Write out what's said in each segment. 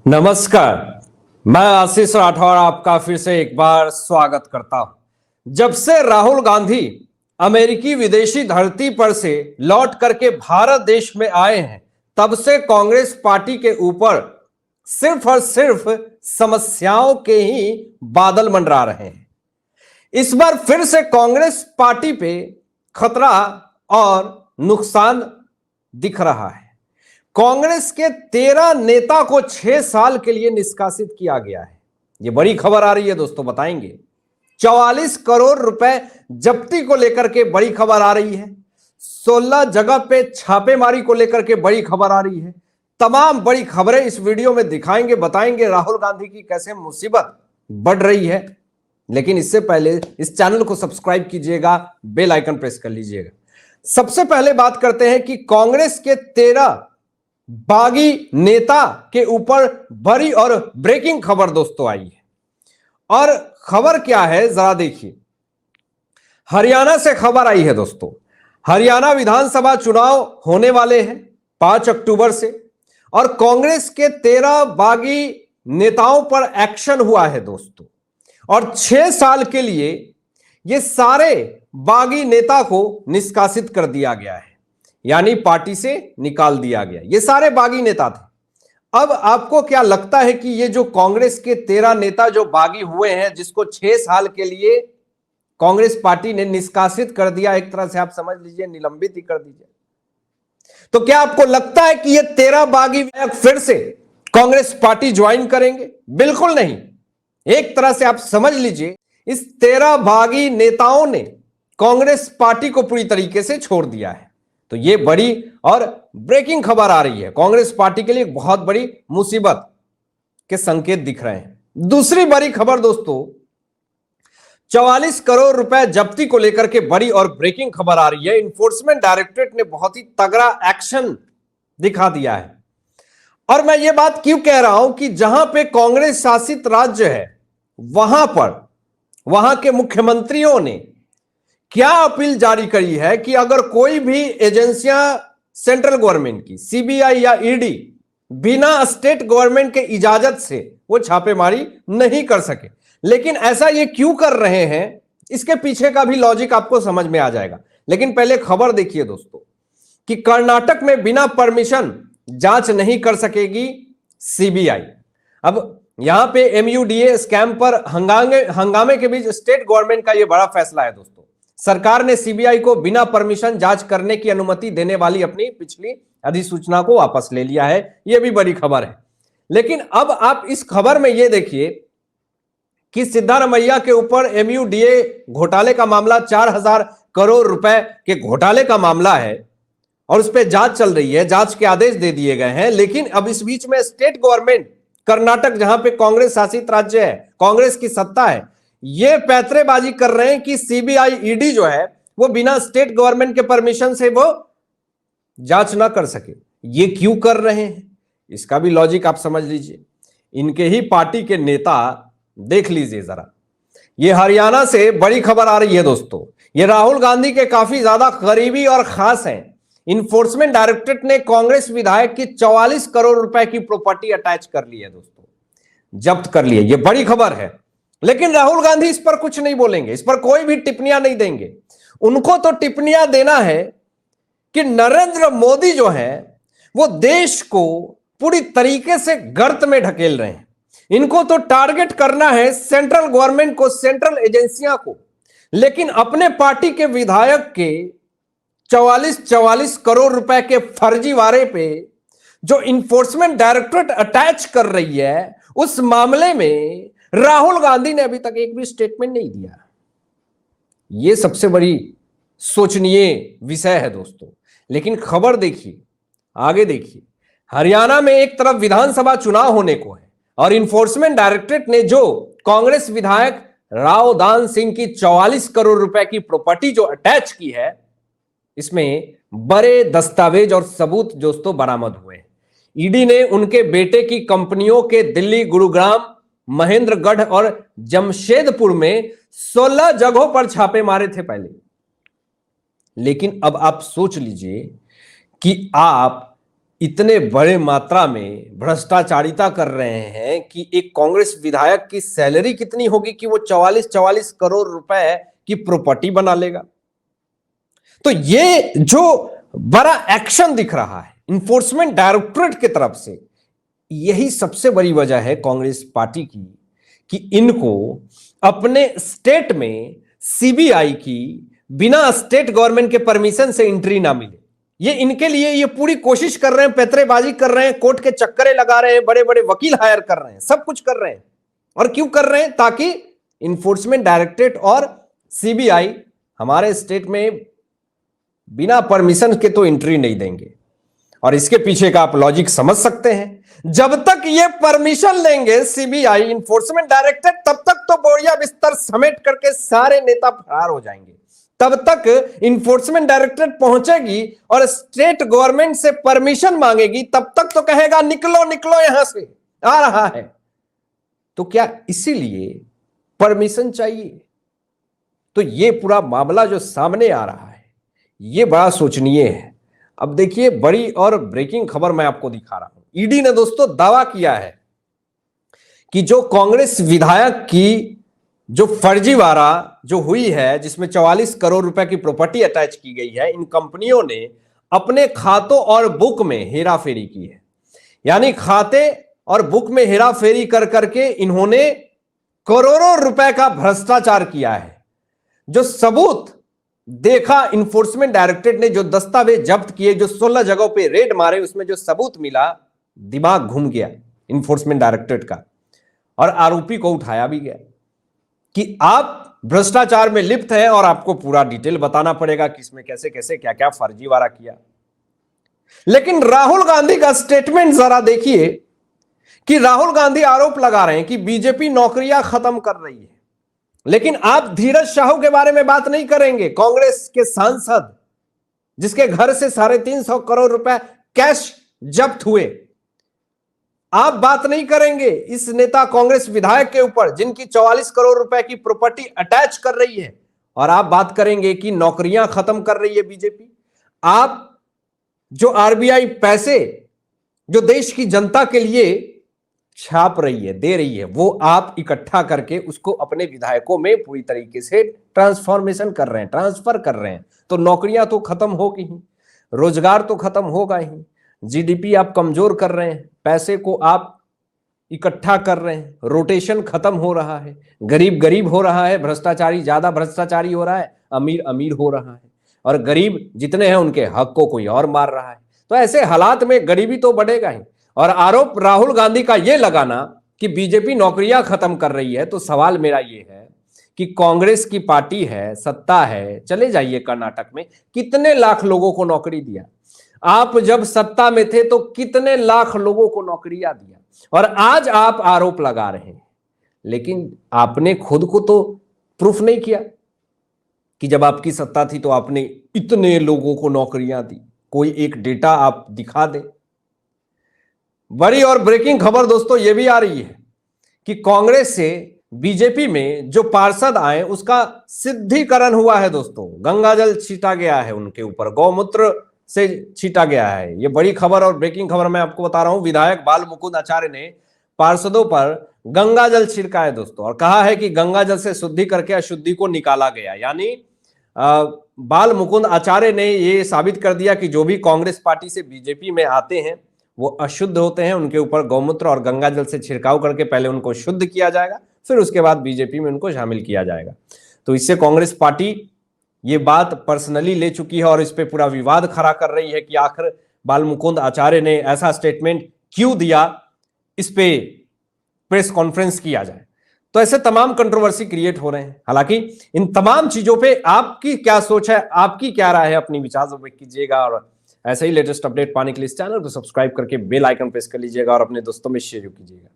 नमस्कार। मैं आशीष राठौर आपका फिर से एक बार स्वागत करता हूं। जब से राहुल गांधी अमेरिकी विदेशी धरती पर से लौट करके भारत देश में आए हैं, तब से कांग्रेस पार्टी के ऊपर सिर्फ और सिर्फ समस्याओं के ही बादल मंडरा रहे हैं। इस बार फिर से कांग्रेस पार्टी पे खतरा और नुकसान दिख रहा है। कांग्रेस के 13 नेता को 6 साल के लिए निष्कासित किया गया है। यह बड़ी खबर आ रही है दोस्तों, बताएंगे। 44 करोड़ रुपए जब्ती को लेकर के बड़ी खबर आ रही है। 16 जगह पे छापेमारी को लेकर के बड़ी खबर आ रही है। तमाम बड़ी खबरें इस वीडियो में दिखाएंगे, बताएंगे राहुल गांधी की कैसे मुसीबत बढ़ रही है। लेकिन इससे पहले इस चैनल को सब्सक्राइब कीजिएगा, बेल आइकन प्रेस कर लीजिएगा। सबसे पहले बात करते हैं कि कांग्रेस के 13 बागी नेता के ऊपर बड़ी और ब्रेकिंग खबर दोस्तों आई है। और खबर क्या है जरा देखिए। हरियाणा से खबर आई है दोस्तों। हरियाणा विधानसभा चुनाव होने वाले हैं 5 अक्टूबर से, और कांग्रेस के 13 बागी नेताओं पर एक्शन हुआ है दोस्तों। और 6 साल के लिए ये सारे बागी नेता को निष्कासित कर दिया गया है, यानी पार्टी से निकाल दिया गया। ये सारे बागी नेता थे। अब आपको क्या लगता है कि ये जो कांग्रेस के 13 नेता जो बागी हुए हैं, जिसको 6 साल के लिए कांग्रेस पार्टी ने निष्कासित कर दिया, एक तरह से आप समझ लीजिए निलंबित ही कर दीजिए, तो क्या आपको लगता है कि ये 13 बागी फिर से कांग्रेस पार्टी ज्वाइन करेंगे? बिल्कुल नहीं। एक तरह से आप समझ लीजिए इस 13 बागी नेताओं ने कांग्रेस पार्टी को पूरी तरीके से छोड़ दिया है। तो ये बड़ी और ब्रेकिंग खबर आ रही है। कांग्रेस पार्टी के लिए एक बहुत बड़ी मुसीबत के संकेत दिख रहे हैं। दूसरी बड़ी खबर दोस्तों, 44 करोड़ रुपए जब्ती को लेकर के बड़ी और ब्रेकिंग खबर आ रही है। इन्फोर्समेंट डायरेक्टरेट ने बहुत ही तगड़ा एक्शन दिखा दिया है। और मैं ये बात क्यों कह रहा हूं कि जहां पे कांग्रेस शासित राज्य है, वहां के मुख्यमंत्रियों ने क्या अपील जारी करी है कि अगर कोई भी एजेंसियां सेंट्रल गवर्नमेंट की, सीबीआई या ईडी, बिना स्टेट गवर्नमेंट के इजाजत से वो छापेमारी नहीं कर सके। लेकिन ऐसा ये क्यों कर रहे हैं, इसके पीछे का भी लॉजिक आपको समझ में आ जाएगा। लेकिन पहले खबर देखिए दोस्तों कि कर्नाटक में बिना परमिशन जांच नहीं कर सकेगी सीबीआई। अब यहां पे एमयूडीए स्कैम पर हंगामे के बीच स्टेट गवर्नमेंट का यह बड़ा फैसला है दोस्तों। सरकार ने सीबीआई को बिना परमिशन जांच करने की अनुमति देने वाली अपनी पिछली अधिसूचना को वापस ले लिया है। यह भी बड़ी खबर है। लेकिन अब आप इस खबर में यह देखिए कि सिद्धारमैया के ऊपर एमयूडीए घोटाले का मामला 4000 करोड़ रुपए के घोटाले का मामला है और उस पर जांच चल रही है। जांच के आदेश दे दिए गए हैं। लेकिन अब इस बीच में स्टेट गवर्नमेंट कर्नाटक, जहां पे कांग्रेस शासित राज्य है, कांग्रेस की सत्ता है, ये पैतरेबाजी कर रहे हैं कि सीबीआई ईडी जो है वो बिना स्टेट गवर्नमेंट के परमिशन से वो जांच ना कर सके। ये क्यों कर रहे हैं, इसका भी लॉजिक आप समझ लीजिए। इनके ही पार्टी के नेता, देख लीजिए जरा, ये हरियाणा से बड़ी खबर आ रही है दोस्तों। ये राहुल गांधी के काफी ज्यादा करीबी और खास हैं। इन्फोर्समेंट डायरेक्टरेट ने कांग्रेस विधायक की 44 करोड़ रुपए की प्रॉपर्टी अटैच कर ली है दोस्तों, जब्त कर ली है। ये बड़ी खबर है। लेकिन राहुल गांधी इस पर कुछ नहीं बोलेंगे, इस पर कोई भी टिप्पणियां नहीं देंगे। उनको तो टिप्पणियां देना है कि नरेंद्र मोदी जो है वो देश को पूरी तरीके से गर्त में ढकेल रहे हैं। इनको तो टारगेट करना है सेंट्रल गवर्नमेंट को, सेंट्रल एजेंसियां को। लेकिन अपने पार्टी के विधायक के 44 करोड़ रुपए के फर्जीवाड़े पे जो इन्फोर्समेंट डायरेक्टरेट अटैच कर रही है, उस मामले में राहुल गांधी ने अभी तक एक भी स्टेटमेंट नहीं दिया। यह सबसे बड़ी सोचनीय विषय है दोस्तों। लेकिन खबर देखिए, आगे देखिए। हरियाणा में एक तरफ विधानसभा चुनाव होने को है और इन्फोर्समेंट डायरेक्टरेट ने जो कांग्रेस विधायक राव दान सिंह की 44 करोड़ रुपए की प्रॉपर्टी जो अटैच की है, इसमें बड़े दस्तावेज और सबूत दोस्तों बरामद हुए हैं। ईडी ने उनके बेटे की कंपनियों के दिल्ली, गुरुग्राम, महेंद्रगढ़ और जमशेदपुर में 16 जगहों पर छापे मारे थे पहले। लेकिन अब आप सोच लीजिए कि आप इतने बड़े मात्रा में भ्रष्टाचारिता कर रहे हैं कि एक कांग्रेस विधायक की सैलरी कितनी होगी कि वो 44 करोड़ रुपए की प्रॉपर्टी बना लेगा। तो ये जो बड़ा एक्शन दिख रहा है इन्फोर्समेंट डायरेक्टरेट की तरफ से, यही सबसे बड़ी वजह है कांग्रेस पार्टी की कि इनको अपने स्टेट में सीबीआई की बिना स्टेट गवर्नमेंट के परमिशन से एंट्री ना मिले। ये इनके लिए ये पूरी कोशिश कर रहे हैं, पैतरेबाजी कर रहे हैं, कोर्ट के चक्करे लगा रहे हैं, बड़े बड़े वकील हायर कर रहे हैं, सब कुछ कर रहे हैं। और क्यों कर रहे हैं? ताकि इन्फोर्समेंट डायरेक्टरेट और सीबीआई हमारे स्टेट में बिना परमिशन के तो एंट्री नहीं देंगे। और इसके पीछे का आप लॉजिक समझ सकते हैं। जब तक ये परमिशन लेंगे सीबीआई, इन्फोर्समेंट डायरेक्टरेट, तब तक तो बोरिया बिस्तर समेट करके सारे नेता फरार हो जाएंगे। तब तक इन्फोर्समेंट डायरेक्टरेट पहुंचेगी और स्टेट गवर्नमेंट से परमिशन मांगेगी, तब तक तो कहेगा निकलो निकलो यहां से, आ रहा है। तो क्या इसीलिए परमिशन चाहिए? तो ये पूरा मामला जो सामने आ रहा है ये बड़ा सोचनीय है। अब देखिए, बड़ी और ब्रेकिंग खबर मैं आपको दिखा रहा हूं। ईडी ने दोस्तों दावा किया है कि जो कांग्रेस विधायक की जो फर्जीवाड़ा जो हुई है, जिसमें 44 करोड़ रुपए की प्रॉपर्टी अटैच की गई है, इन कंपनियों ने अपने खातों और बुक में हेराफेरी की है। यानी खाते और बुक में हेराफेरी कर करके इन्होंने करोड़ों रुपए का भ्रष्टाचार किया है। जो सबूत देखा इन्फोर्समेंट डायरेक्टरेट ने, जो दस्तावेज जब्त किए, जो 16 जगहों पे रेड मारे, उसमें जो सबूत मिला, दिमाग घूम गया इन्फोर्समेंट डायरेक्टरेट का। और आरोपी को उठाया भी गया कि आप भ्रष्टाचार में लिप्त हैं और आपको पूरा डिटेल बताना पड़ेगा कि इसमें कैसे कैसे क्या क्या फर्जीवाड़ा किया। लेकिन राहुल गांधी का स्टेटमेंट जरा देखिए कि राहुल गांधी आरोप लगा रहे हैं कि बीजेपी नौकरियां खत्म कर रही है, लेकिन आप धीरज साहू के बारे में बात नहीं करेंगे, कांग्रेस के सांसद जिसके घर से 350 करोड़ रुपए कैश जब्त हुए। आप बात नहीं करेंगे इस नेता कांग्रेस विधायक के ऊपर जिनकी 44 करोड़ रुपए की प्रॉपर्टी अटैच कर रही है, और आप बात करेंगे कि नौकरियां खत्म कर रही है बीजेपी। आप जो आरबीआई पैसे जो देश की जनता के लिए छाप रही है, दे रही है, वो आप इकट्ठा करके उसको अपने विधायकों में पूरी तरीके से ट्रांसफॉर्मेशन कर रहे हैं, ट्रांसफर कर रहे हैं। तो नौकरियां तो खत्म होगी ही, रोजगार तो खत्म होगा ही, जीडीपी आप कमजोर कर रहे हैं, पैसे को आप इकट्ठा कर रहे हैं, रोटेशन खत्म हो रहा है, गरीब गरीब हो रहा है, भ्रष्टाचारी ज्यादा भ्रष्टाचारी हो रहा है, अमीर अमीर हो रहा है, और गरीब जितने हैं उनके हक को कोई और मार रहा है। तो ऐसे हालात में गरीबी तो बढ़ेगा ही। और आरोप राहुल गांधी का यह लगाना कि बीजेपी नौकरियां खत्म कर रही है, तो सवाल मेरा यह है कि कांग्रेस की पार्टी है, सत्ता है, चले जाइए कर्नाटक में, कितने लाख लोगों को नौकरी दिया। आप जब सत्ता में थे तो कितने लाख लोगों को नौकरियां दिया, और आज आप आरोप लगा रहे हैं, लेकिन आपने खुद को तो प्रूफ नहीं किया कि जब आपकी सत्ता थी तो आपने इतने लोगों को नौकरियां दी। कोई एक डेटा आप दिखा दें। बड़ी और ब्रेकिंग खबर दोस्तों ये भी आ रही है कि कांग्रेस से बीजेपी में जो पार्षद आए उसका सिद्धिकरण हुआ है दोस्तों। गंगाजल छीटा गया है उनके ऊपर, गौमूत्र से छीटा गया है। ये बड़ी खबर और ब्रेकिंग खबर मैं आपको बता रहा हूं। विधायक बाल मुकुंद आचार्य ने पार्षदों पर गंगाजल छिड़का है दोस्तों, और कहा है कि गंगाजल से शुद्धि करके अशुद्धि को निकाला गया। यानी बाल मुकुंद आचार्य ने ये साबित कर दिया कि जो भी कांग्रेस पार्टी से बीजेपी में आते हैं वो अशुद्ध होते हैं। उनके ऊपर गौमूत्र और गंगाजल से छिड़काव करके पहले उनको शुद्ध किया जाएगा, फिर उसके बाद बीजेपी में उनको शामिल किया जाएगा। तो इससे कांग्रेस पार्टी ये बात पर्सनली ले चुकी है और इस पे पूरा विवाद खड़ा कर रही है कि आखिर बाल मुकुंद आचार्य ने ऐसा स्टेटमेंट क्यों दिया, इस पे प्रेस कॉन्फ्रेंस किया जाए। तो ऐसे तमाम कंट्रोवर्सी क्रिएट हो रहे हैं। हालांकि इन तमाम चीजों पे आपकी क्या सोच है, आपकी क्या राय है, अपनी विचार व्यक्त कीजिएगा। और ऐसे ही लेटेस्ट अपडेट पाने के लिए इस चैनल को सब्सक्राइब करके बेल आइकन प्रेस कर लीजिएगा और अपने दोस्तों में शेयर कीजिएगा।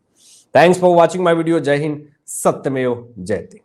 Thanks for watching my video. जय हिंद, सत्यमेव जयते।